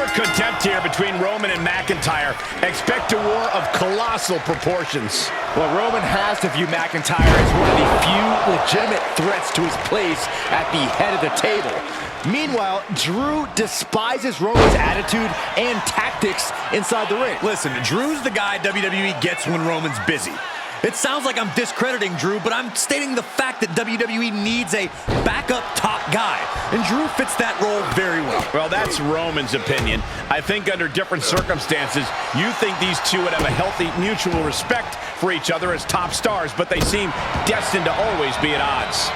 Pure contempt here between Roman and McIntyre. Expect a war of colossal proportions. Well, Roman has to view McIntyre as one of the few legitimate threats to his place at the head of the table. Meanwhile, Drew despises Roman's attitude and tactics inside the ring. Listen, Drew's the guy WWE gets when Roman's busy. It sounds like I'm discrediting Drew, but I'm stating the fact that WWE needs a backup top guy, and Drew fits that role very well. Well, that's Roman's opinion. I think under different circumstances, you think these two would have a healthy mutual respect for each other as top stars, but they seem destined to always be at odds.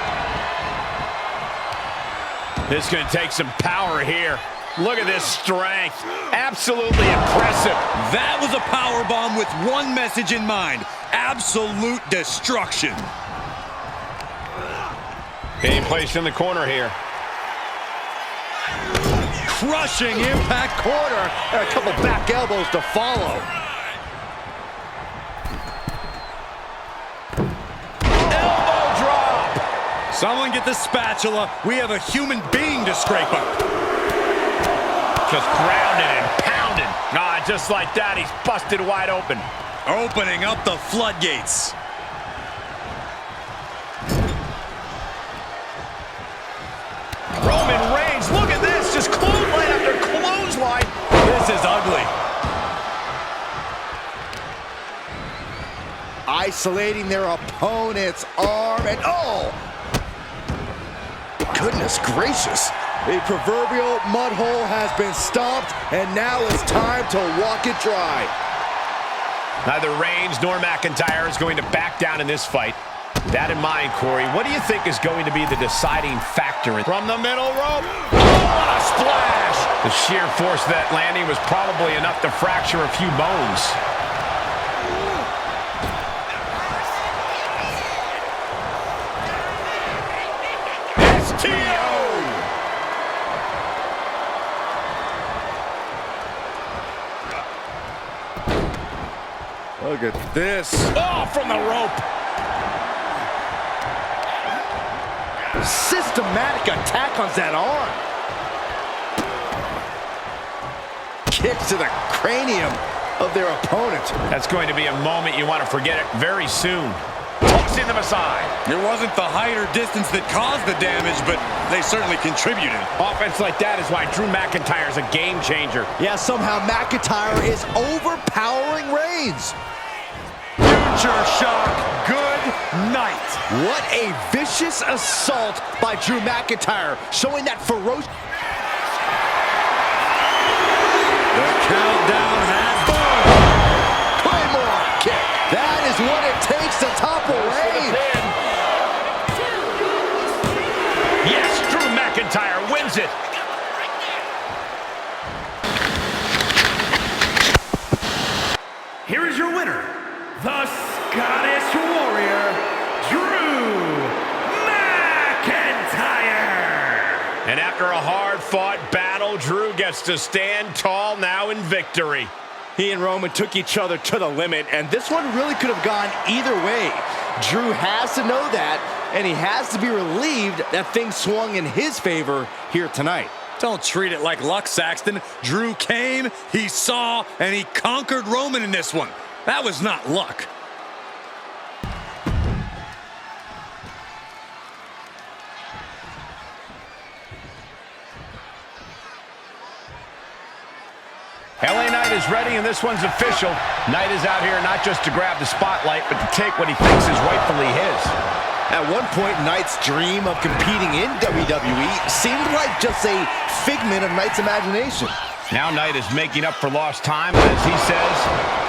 This is going to take some power here. Look at this strength. Absolutely impressive. That was a power bomb with one message in mind. Absolute destruction. Being placed in the corner here. Crushing impact corner. And a couple back elbows to follow. Elbow drop. Someone get the spatula. We have a human being to scrape up. Just grounded and pounded. Ah, just like that, he's busted wide open. Opening up the floodgates. Roman Reigns, look at this, just clothesline after clothesline. This is ugly. Isolating their opponent's arm, and oh! Goodness gracious. The proverbial mud hole has been stomped, and now it's time to walk it dry. Neither Reigns nor McIntyre is going to back down in this fight. With that in mind, Corey, what do you think is going to be the deciding factor? From the middle rope, oh, what a splash! The sheer force of that landing was probably enough to fracture a few bones. STO! Look at this. Oh, from the rope. Systematic attack on that arm. Kicks to the cranium of their opponent. That's going to be a moment you want to forget it very soon. Tossing them aside. It wasn't the height or distance that caused the damage, but they certainly contributed. Offense like that is why Drew McIntyre is a game changer. Yeah, somehow McIntyre is overpowering Reigns. Future shock. Good night. What a vicious assault by Drew McIntyre, showing that ferocious. The countdown has begun. Claymore kick. That is what it takes to topple Reigns. Yes, Drew McIntyre wins it. Here is your winner, the Scottish Warrior, Drew McIntyre. And after a hard-fought battle, Drew gets to stand tall now in victory. He and Roman took each other to the limit, and this one really could have gone either way. Drew has to know that, and he has to be relieved that things swung in his favor here tonight. Don't treat it like luck, Saxton. Drew came, he saw, and he conquered Roman in this one. That was not luck. LA Knight is ready, and this one's official. Knight is out here not just to grab the spotlight, but to take what he thinks is rightfully his. At one point, Knight's dream of competing in WWE seemed like just a figment of Knight's imagination. Now Knight is making up for lost time, and as he says,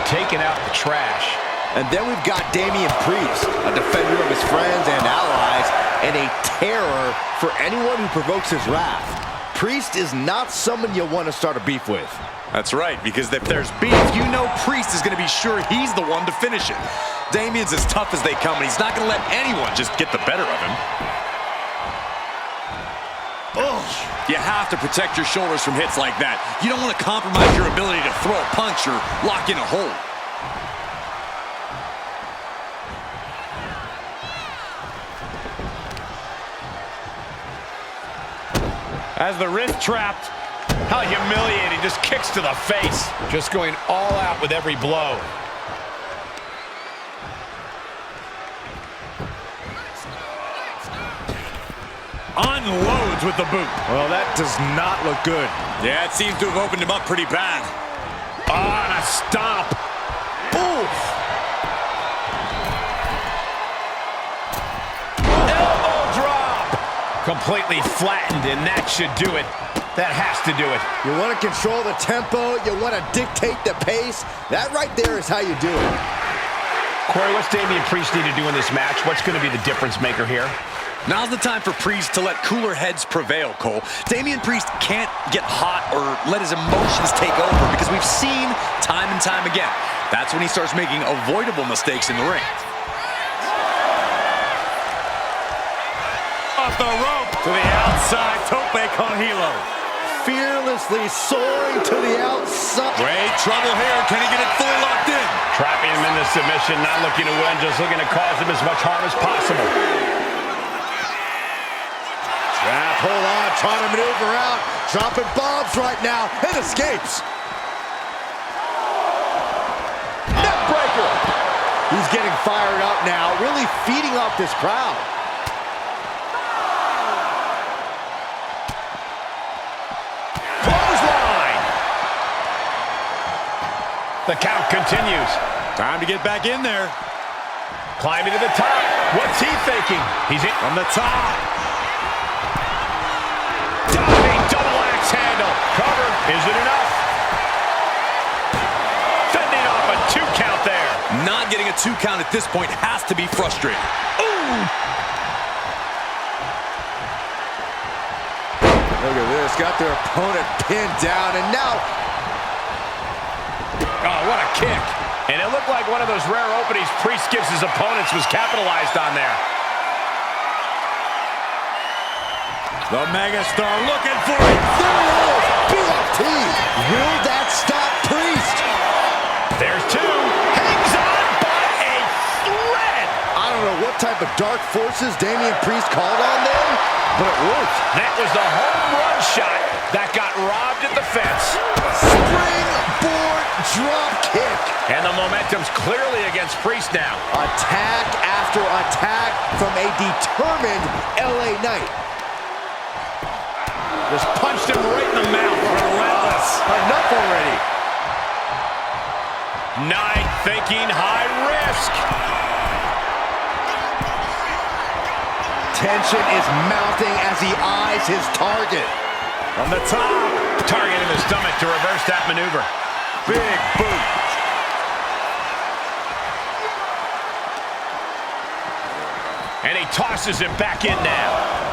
taking out the trash. And then we've got Damian Priest, a defender of his friends and allies, and a terror for anyone who provokes his wrath. Priest is not someone you'll want to start a beef with. That's right, because if there's beef, you know Priest is going to be sure he's the one to finish it. Damian's as tough as they come, and he's not going to let anyone just get the better of him. Oh, you have to protect your shoulders from hits like that. You don't want to compromise your ability to throw a punch or lock in a hold. As the wrist trapped, How humiliating, just kicks to the face. Just going all out with every blow. Unloads with the boot. Well, that does not look good. Yeah, it seems to have opened him up pretty bad. Oh, and a stomp. Oof. Elbow drop. Completely flattened, and that should do it. That has to do it. You want to control the tempo. You want to dictate the pace. That right there is how you do it. Corey, what's Damian Priest need to do in this match? What's going to be the difference maker here? Now's the time for Priest to let cooler heads prevail, Cole. Damian Priest can't get hot or let his emotions take over because we've seen time and time again. That's when he starts making avoidable mistakes in the ring. Off the rope to the outside, tope con hilo. Fearlessly soaring to the outside. Great trouble here. Can he get it fully locked in? Trapping him into submission, not looking to win, just looking to cause him as much harm as possible. Trap, hold on, trying to maneuver out. Dropping bombs right now, and escapes. Neckbreaker. He's getting fired up now, really feeding off this crowd. Clothesline. The count continues. Time to get back in there. Climbing to the top. What's he thinking? He's in From the top. Diving double axe handle. Cover. Is it enough? Fending off a 2 count there. Not getting a 2 count at this point has to be frustrating. Ooh. Look at this, got their opponent pinned down, and now... Oh, what a kick. And it looked like one of those rare openings Priest gives his opponents was capitalized on there. The megastar looking for it. There it is, BFT. Will that stop Priest? There's 2. Hangs on by a thread. I don't know what type of dark forces Damian Priest called on them, but it worked. That was the home run shot that got robbed at the fence. Springboard drop kick. And the momentum's clearly against Priest now. Attack after attack from a determined LA Knight. Just punched him right in the mouth. Relentless. Enough already. Knight thinking high risk. Tension is mounting as he eyes his target. From the top. Targeting the stomach to reverse that maneuver. Big boot. And he tosses him back in now.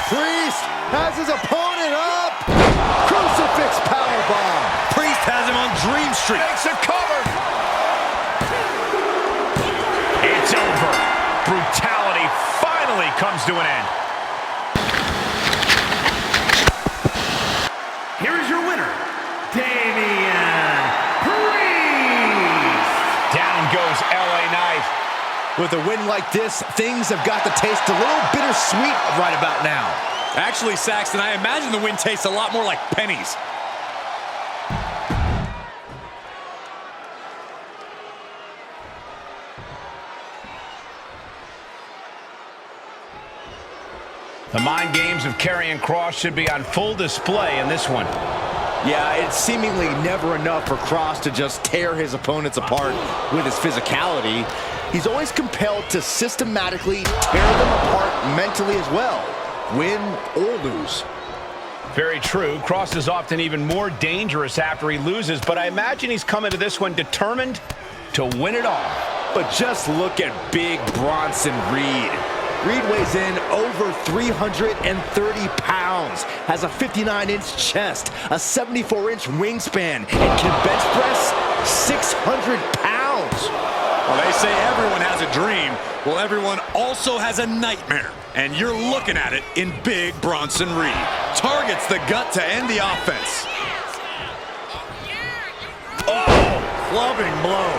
Priest has his opponent up. Crucifix powerbomb. Priest has him on Dream Street. Makes a cover. It's over. Brutality finally comes to an end. Here is your winner, Damian Priest. Down goes LA Knight. With a win like this, things have got to taste a little bittersweet right about now. Actually, Saxton, I imagine the win tastes a lot more like pennies. The mind games of Karrion Kross should be on full display in this one. Yeah, it's seemingly never enough for Kross to just tear his opponents apart with his physicality. He's always compelled to systematically tear them apart mentally as well, win or lose. Very true. Kross is often even more dangerous after he loses, but I imagine he's coming to this one determined to win it all. But just look at big Bronson Reed. Reed weighs in over 330 pounds, has a 59-inch chest, a 74-inch wingspan, and can bench press 600 pounds. Well, they say everyone has a dream. Well, everyone also has a nightmare. And you're looking at it in big Bronson Reed. Targets the gut to end the offense. clubbing blow.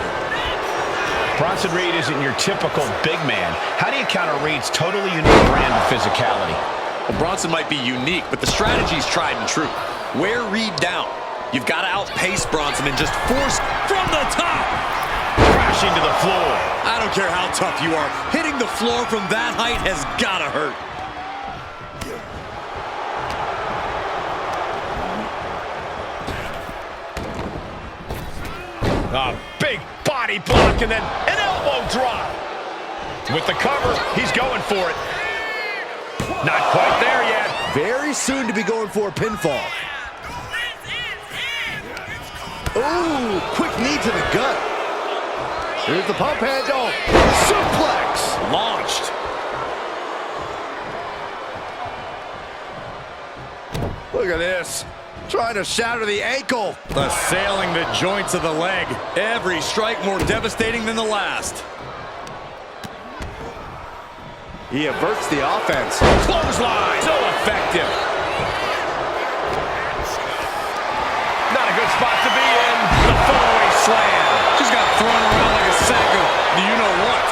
Bronson Reed isn't your typical big man. How do you counter Reed's totally unique brand of physicality? Well, Bronson might be unique, but the strategy's tried and true. Wear Reed down. You've got to outpace Bronson and just force from the top. Crashing to the floor. I don't care how tough you are. Hitting the floor from that height has got to hurt. A big body block and then an elbow drop. With the cover, he's going for it. Not quite there yet. Very soon to be going for a pinfall. Ooh, quick knee to the gut. Here's the pump handle. Suplex. Launched. Look at this. Trying to shatter the ankle. Assailing the joints of the leg. Every strike more devastating than the last. He averts the offense. Clothesline. So effective. Not a good spot to be in. The fallaway slam. Just got thrown around like a sack of you-know-what.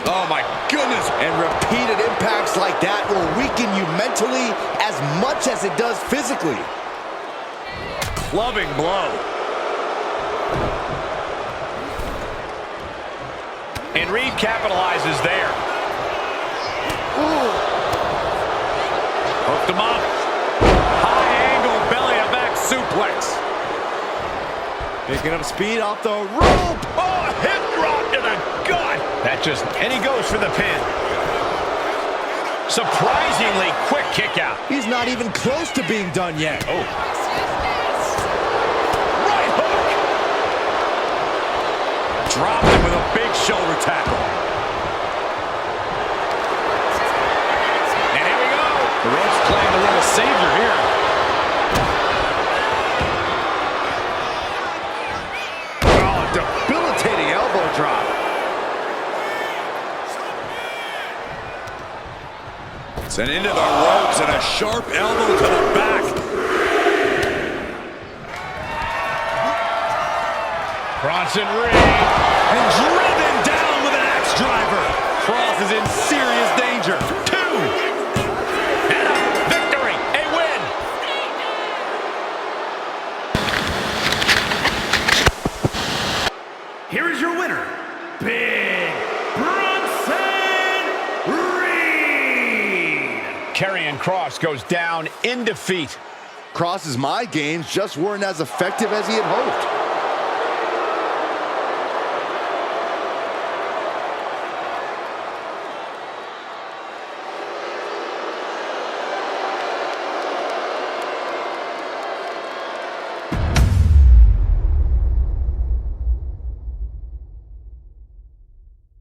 Oh, my goodness. And repeated impacts like that will weaken you mentally as much as it does physically. Clubbing blow. And Reed capitalizes there. Ooh. Hooked him up. High angle belly-to-back suplex. Picking up speed off the rope. Oh, hip drop to the gut. And he goes for the pin. Surprisingly quick kick out. He's not even close to being done yet. Oh. Right hook. Dropped him with a big shoulder tackle. And here we go. The ref's playing a little savior here. Oh, debilitating elbow drop. Sent into the ropes and a sharp elbow to the back. Bronson Reed. And driven down with an axe driver. Kross is in serious danger. 2. And a victory. A win. Here is your winner, Big Bronson Reed. Karrion Kross goes down in defeat. Kross's mind games just weren't as effective as he had hoped.